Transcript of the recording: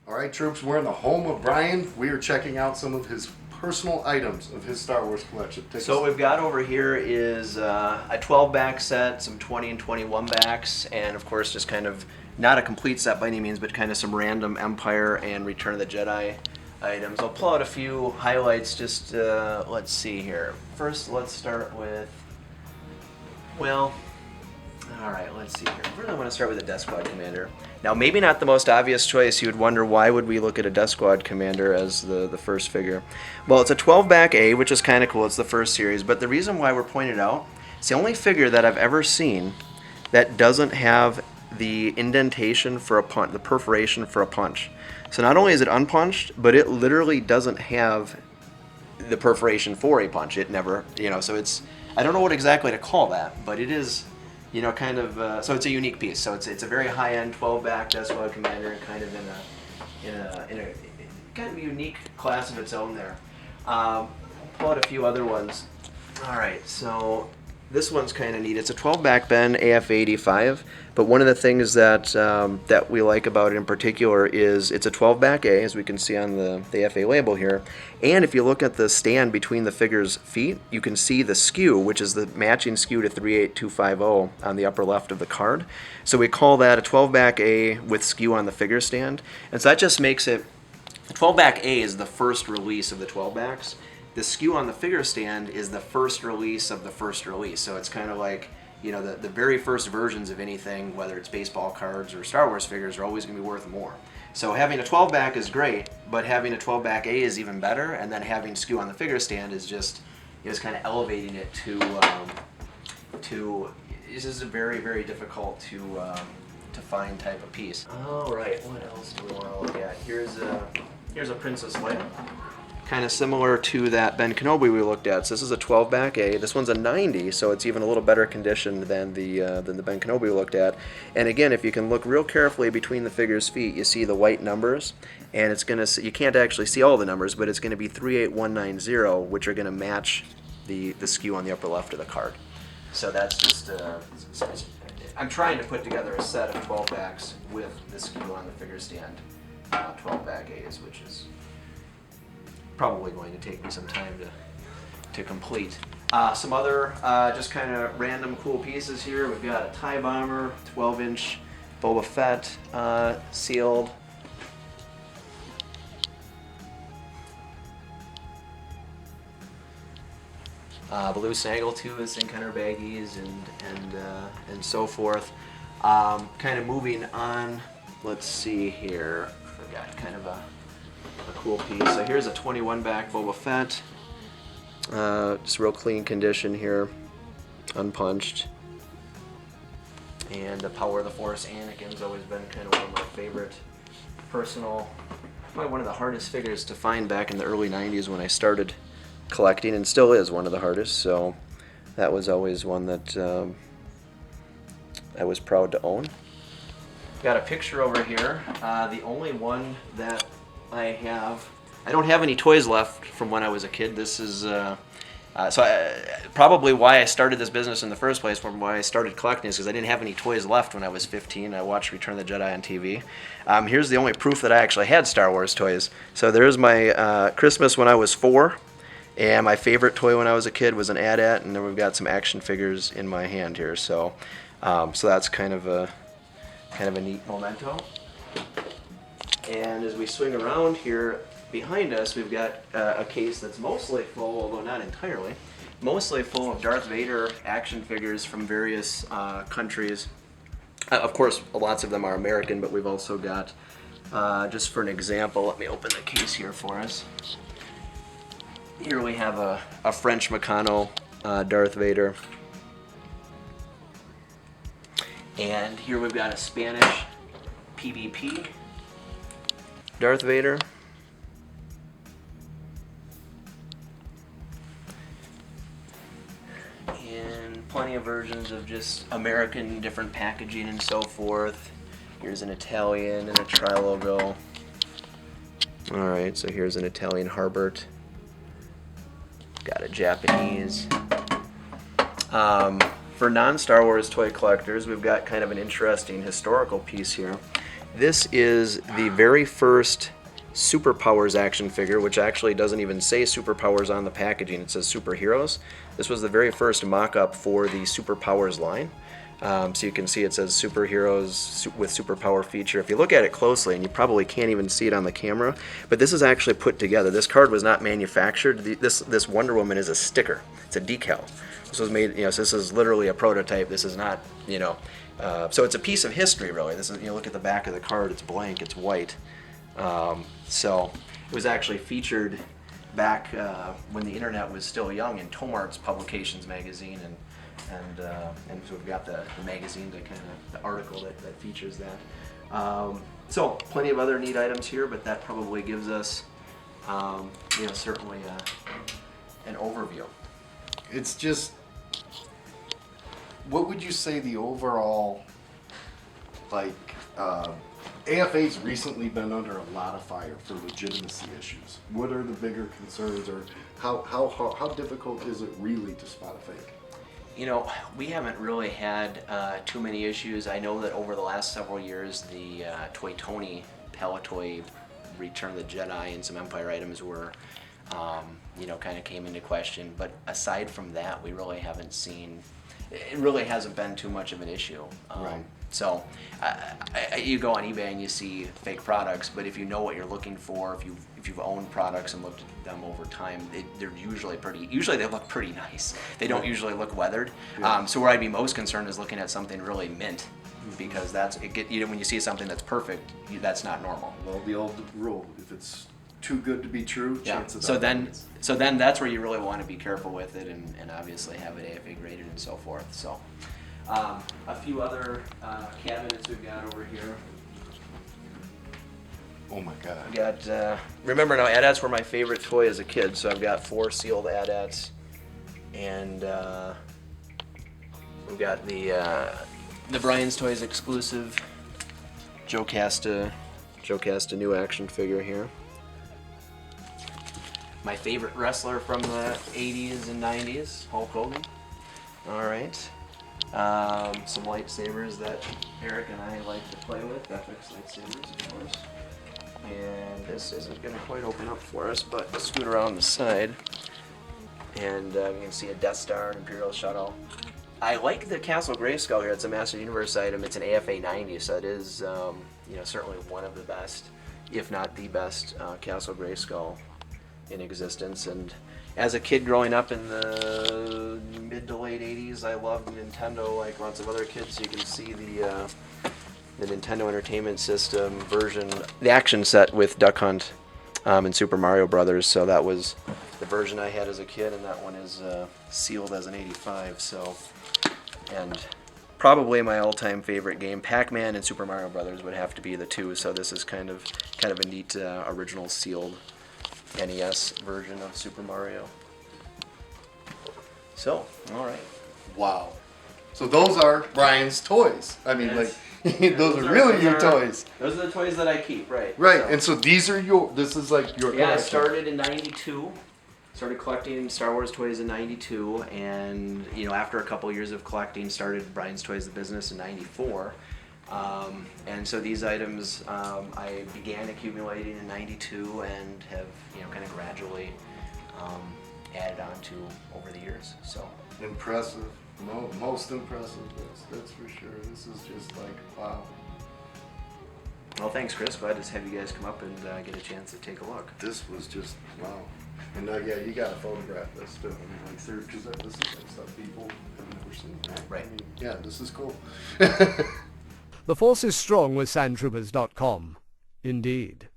All right, troops, we're in the home of Brian. We are checking out some of his personal items of his Star Wars collection. So what we've got over here is a 12 back set, some 20 and 21 backs, and of course just kind of not a complete set by any means, but kind of some random Empire and Return of the Jedi items. I'll pull out a few highlights. Just let's see here. First, let's start with, well, all right, let's see here. I really want to start with the Death Squad Commander. Now, maybe not the most obvious choice. You would wonder, why would we look at a Death Squad Commander as the first figure? Well, it's a 12-back A, which is kind of cool. It's the first series. But the reason why we're pointing it out, it's the only figure that I've ever seen that doesn't have the indentation for a punch, the perforation for a punch. So not only is it unpunched, but it literally doesn't have the perforation for a punch. It never, so it's, I don't know what exactly to call that, but it is, kind of, so it's a unique piece. So it's a very high-end 12-back Death Squad Commander, kind of in a kind of a unique class of its own there. Pull out a few other ones. All right, so this one's kind of neat. It's a 12-back Ben AF85, but one of the things that that we like about it in particular is it's a 12-back A, as we can see on the AFA label here. And if you look at the stand between the figure's feet, you can see the skew, which is the matching skew to 38250 on the upper left of the card. So we call that a 12-back A with skew on the figure stand. And so that just makes it, the 12-back A is the first release of the 12-backs. The skew on the figure stand is the first release of the first release. So it's kind of like, the very first versions of anything, whether it's baseball cards or Star Wars figures, are always going to be worth more. So having a 12-back is great, but having a 12-back A is even better, and then having skew on the figure stand is just, kind of elevating it to this is a very, very difficult to find type of piece. All right, what else do we want to look at? Here's a Princess Leia. Kind of similar to that Ben Kenobi we looked at. So this is a 12-back A. This one's a 90, so it's even a little better condition than the Ben Kenobi we looked at. And again, if you can look real carefully between the figure's feet, you see the white numbers, and it's gonna, you can't actually see all the numbers, but it's going to be 38190, which are going to match the skew on the upper left of the card. So that's just I'm trying to put together a set of 12-backs with the skew on the figure stand 12-back A's, which is probably going to take me some time to complete. Some other just kind of random cool pieces here. We've got a TIE Bomber, 12-inch Boba Fett sealed. Blue Snaggletooth in kind of baggies and so forth. Kind of moving on, let's see here. Forgot kind of a cool piece. So here's a 21-back Boba Fett. Just real clean condition here, unpunched. And the Power of the Force Anakin's always been kind of one of my favorite personal, probably one of the hardest figures to find back in the early 90s when I started collecting, and still is one of the hardest. So that was always one that I was proud to own. Got a picture over here. The only one that I don't have any toys left from when I was a kid. This is probably why I started this business in the first place, from why I started collecting, is because I didn't have any toys left when I was 15. I watched Return of the Jedi on TV. Here's the only proof that I actually had Star Wars toys. So there's my Christmas when I was 4, and my favorite toy when I was a kid was an AT-AT, and then we've got some action figures in my hand here. So that's kind of a neat memento. And as we swing around here behind us, we've got a case that's mostly full, although not entirely, mostly full of Darth Vader action figures from various countries. Of course, lots of them are American, but we've also got, just for an example, let me open the case here for us. Here we have a French Meccano Darth Vader. And here we've got a Spanish PvP Darth Vader. And plenty of versions of just American different packaging and so forth. Here's an Italian and a tri-logo. Alright, so here's an Italian Harbert. Got a Japanese. For non-Star Wars toy collectors, we've got kind of an interesting historical piece here. This is the very first Superpowers action figure, which actually doesn't even say Superpowers on the packaging. It says Superheroes. This was the very first mock-up for the Superpowers line. So you can see it says Superheroes with Superpower feature. If you look at it closely, and you probably can't even see it on the camera, but this is actually put together. This card was not manufactured. This Wonder Woman is a sticker. It's a decal. This was made, so this is literally a prototype. This is not, so it's a piece of history, really. This is, look at the back of the card. It's blank. It's white. So it was actually featured back when the internet was still young in Tomart's Publications magazine, and so we've got the magazine, the article that features that. So plenty of other neat items here, but that probably gives us, certainly an overview. It's just, what would you say the overall, AFA's recently been under a lot of fire for legitimacy issues. What are the bigger concerns, or how difficult is it really to spot a fake? We haven't really had too many issues. I know that over the last several years, the Toy Tony Palatoy Return of the Jedi and some Empire items were, kind of came into question. But aside from that, we really haven't seen, it really hasn't been too much of an issue. Right. So you go on eBay and you see fake products, but if you know what you're looking for, if you've owned products and looked at them over time, they're usually they look pretty nice. They don't usually look weathered. Yeah. So where I'd be most concerned is looking at something really mint, because when you see something that's perfect, that's not normal. Well, the old rule, if it's too good to be true, chances So are then that's where you really want to be careful with it, and obviously have it AFA graded and so forth. So. A few other cabinets we've got over here. Oh my God. We got, remember now, AT-ATs were my favorite toy as a kid, so I've got 4 sealed AT-ATs, and we've got the Brian's Toys exclusive Joe Casta new action figure here. My favorite wrestler from the 80s and 90s, Hulk Hogan. All right. Some lightsabers that Eric and I like to play with, FX lightsabers, of course. And this isn't going to quite open up for us, but we'll scoot around the side. And you can see a Death Star, an Imperial shuttle. I like the Castle Grayskull here. It's a Master Universe item. It's an AFA 90, so it is certainly one of the best, if not the best, Castle Grayskull in existence. And as a kid growing up in the mid to late 80s, I loved Nintendo like lots of other kids. So you can see the Nintendo Entertainment System version, the action set with Duck Hunt and Super Mario Brothers. So that was the version I had as a kid, and that one is sealed as an 85. So, and probably my all-time favorite game, Pac-Man and Super Mario Brothers, would have to be the two. So this is kind of a neat original sealed NES version of Super Mario. So, all right. Wow. So those are Brian's toys. I mean, Yes. those are really your toys. Those are the toys that I keep, right? Right, So, and so these are this is like your yeah, I collection. started in '92. Started collecting Star Wars toys in '92, and after a couple years of collecting, started Brian's Toys the business in '94. And so these items I began accumulating in '92 and have kind of gradually added on to over the years. So Impressive. Most impressive. That's for sure. This is just like, wow. well, thanks, Chris. Glad to have you guys come up and get a chance to take a look. This was just, wow. And yeah, you got to photograph this too. I mean, like, because this is like stuff people have never seen. Right. I mean, yeah, this is cool. The force is strong with sandtroopers.com. Indeed.